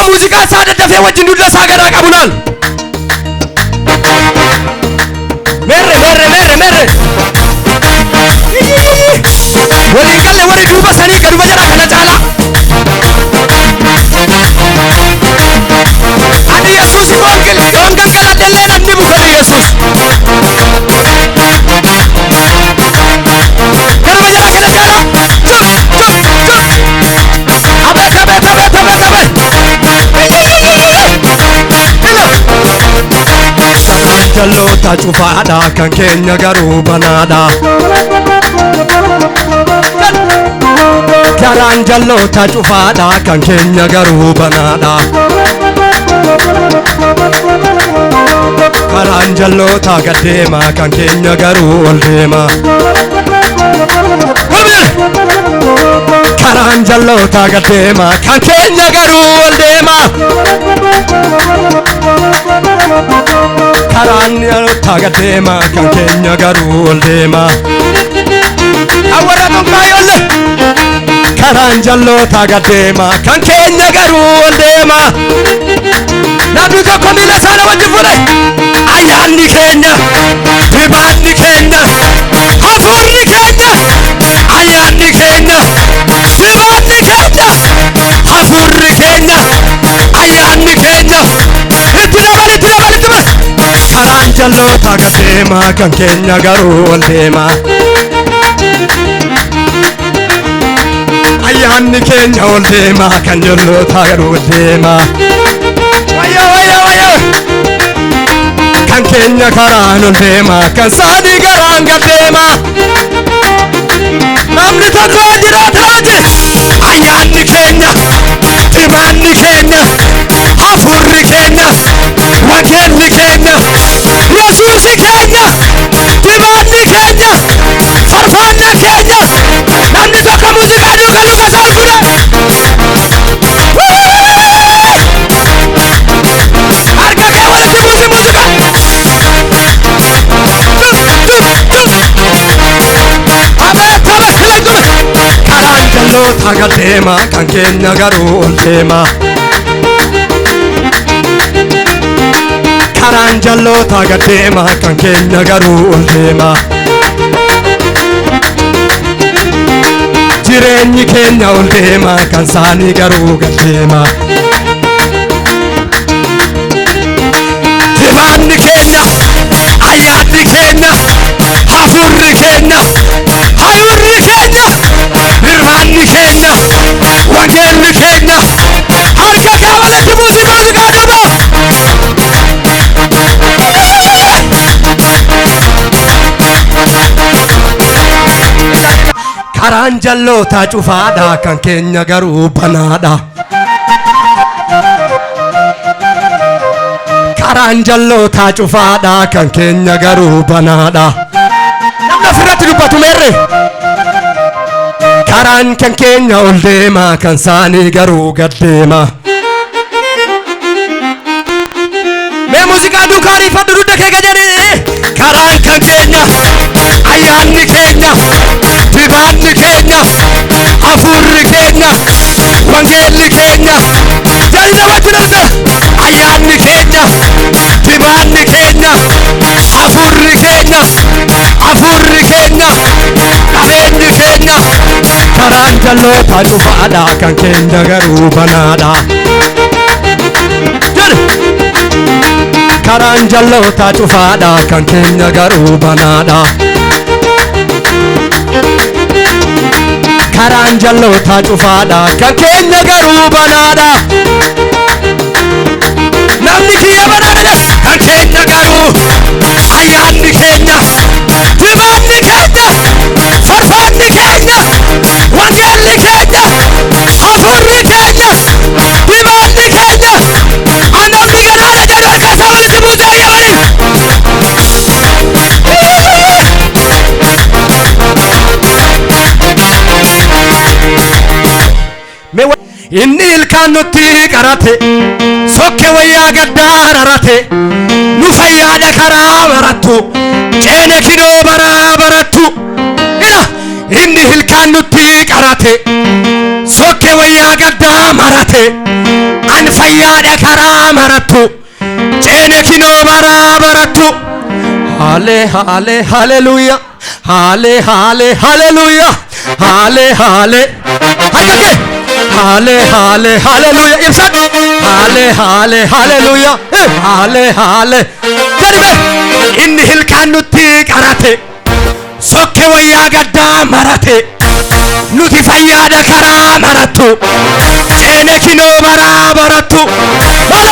ሙዚቃ ሳደደፈ ወጅን ዱላ ሳገራ ቀቡናል መረ ወሊ ቀለ ወሪ ዱባ ሰኒ ገዱባ ጀራ ከነ ጫላ አዲ ኢየሱስ ወንጌል ቀላደለ ነኒ ቡከ ኢየሱስ Jalloota cufaadha kan keenya garuu banaadha karaan jalloota cufaadha kan keenya garuu banaadha karaan jalloota gaddeema kan keenya garuu ol deema karaan jalloota gaddeema kan keenya garuu ol deema karaan jalloota gaddeema kan keenya garuu ol deema awwara tonkaayole karaan jalloota gaddeema kan keenya garuu ol deema namni tokko miila isaanii wajjin fuudhe ayyaanni keenya dibaanni keenya hafuurri keenya ayyaanni keenya dibaanni keenya hafuurri keenya ayyaanni keenya itti dabal karaan jalloota gaddeema kan keenya garuu ol deema ayyaanni keenya ol deema kan jalloota garuu ol deema wayyo kan keenya karaan ol deema kan saanii garaan gaddeema namni tokko jiraataati ayyaanni keenya dibaanni keenya hafuurri keenya wangeelli keenya yesuusi keenya dibaanni keenya farfaanna keenya namni tokko muuziqaa duuka luka isaa fuudhe harka kee walitti buusi muuziqaa karaan jalloota gaddeema kan keenya garuu ol deema karaan jalloota gaddeema kan keenya garuu ol deema jireenyi keenya ol deema kan saanii garuu gaddeema dibaanni keenya ayyaanni keenya hafuurri keenya hayurri keenya birhaanni keenya wangeelli keenya harka kee walitti buusi muuziqaa duuba karaan jalloota cufaadha kan keenya garuu banaadha karaan jalloota cufaadha kan keenya garuu banaadha namni ofirratti dubbatu meerre karaan kan keenya ol deema kan saanii garuu gaddeema mee muuziqaa duukaarii fadhu dudda kee gajaree karaan kan keenya ayyaanni keenya dibaanni keenya hafuurri keenya wangeelli keenya jalina wajjinarta ayyaanni keenya dibaanni keenya hafuurri keenya qabeenyi keenya karaan jalloota cufaadha kan keenya garuu banaadha karaan jalloota cufaadha kan keenya garuu banaadha karaan jalloota cufaadha kan keenya garuu banaadha namni kiyya banaadha kan keenya garuu ayyaanni keenya dibaanni keenya farfaanni keenya wangeelli keenya hafuurri keenya dibaanni keenya namni gadaadha jedhu harka isaa walitti buusee yabani inni ilkaan nutti qarate sokke wayyaa gaddaa rarate nu fayyaadha karaa barattu ceene kidoo baraa barattu inni ilkaan nutti qarate sokke wayyaa gaddaa marate anfayyaadha karaa marattu ceene kinoo baraa barattu haale haale haleluuya haale haale haleluuya haale haale harkake haale haale haleluuya ibsan haale haale haleluuya haale haale garibe inni hilkaan nutti qarate sokke wayyaa gaddaa marate nuti fayyaadha karaa marattu ceene kinoo baraa barattu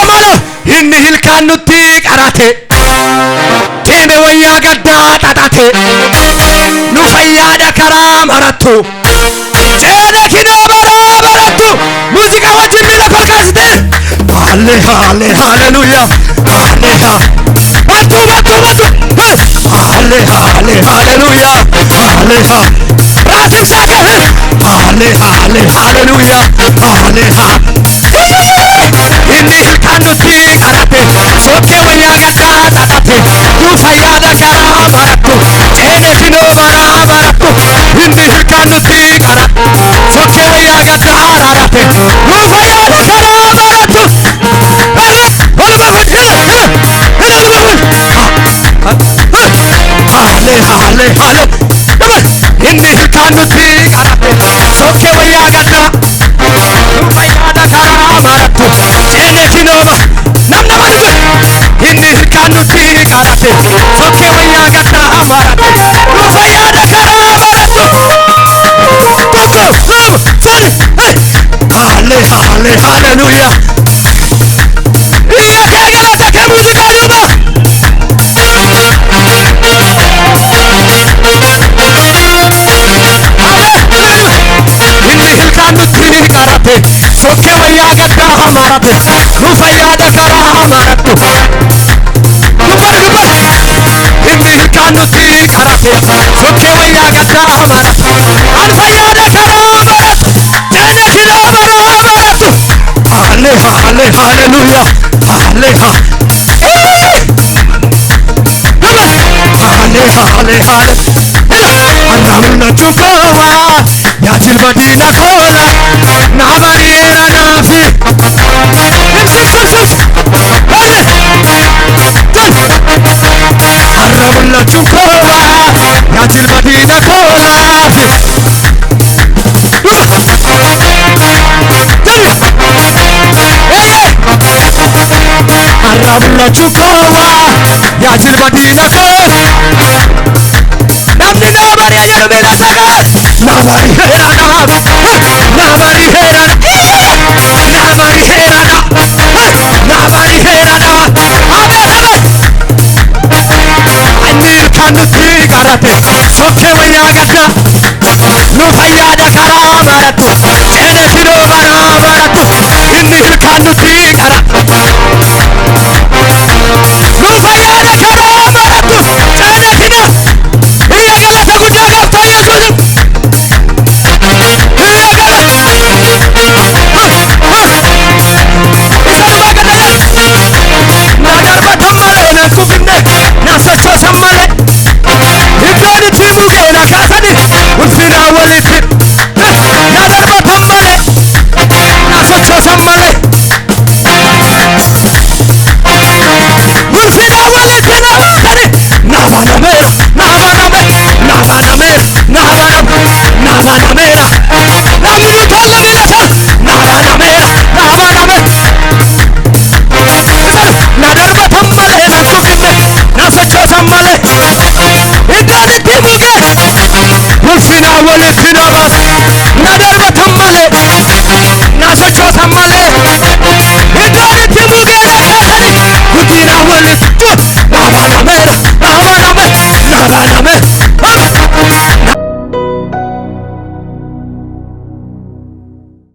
malo inni hilkaan nutti qarate teene wayyaa gaddaa xaxate nu fayyaadha karaa marattu ceene kinoo baraa barattu muuziqaa wajjin miila kolkaasite haale haale haleluuya haale battu haale haale haleluuya haale raatiin saake haale haale haleluuya haale inni hilkaan nutti qarate sokkee wayyaa gaddaa xaxate nu fayyaadha karaa marattu ceene kinoo baraa barattu inni hilkaan nutti qarate sokkee wayyaa gaddaa xaxate nu fayyaadha karaa marattu haale haale haale inni hilkaan nutti qarate sokkee wayyaa gaddaa nu fayyaadha karaa marattu ceene kinoo namna malufe inni hilkaan nutti qarate sokkee wayyaa gaddaa marate nu fayyaadha karaa marattu tokko lama sadi haale haale haleluuya iya kee galata kee muuziqaa yuuba inni hilkaan nutti qarate sokkee wayyaa gaddaa marate nu fayyaadha karaa marattu inni hilkaan nutti qarate sokkee wayyaa gaddaa marate an fayyaadha karaa marattu ceene kinoo baraa barattu haale haale haleluuya haale haale haale annamulla cukoowa yaa jilba diina koola naa bari'eera naafi annamulla cukoowa yaa jilba diina koolaafi annamulla cukoowa yaa jilba diina koola namni naa bari'e jedhu beela sagaa naa bari'eera naafi naa bari'eera naa bari'eera naa bari'eera inni hilkaan nutti qarate sokkee wayyaa gaddaa nu fayyaadha karaa marattu ceene kinoo baraa barattu inni hilkaan nutti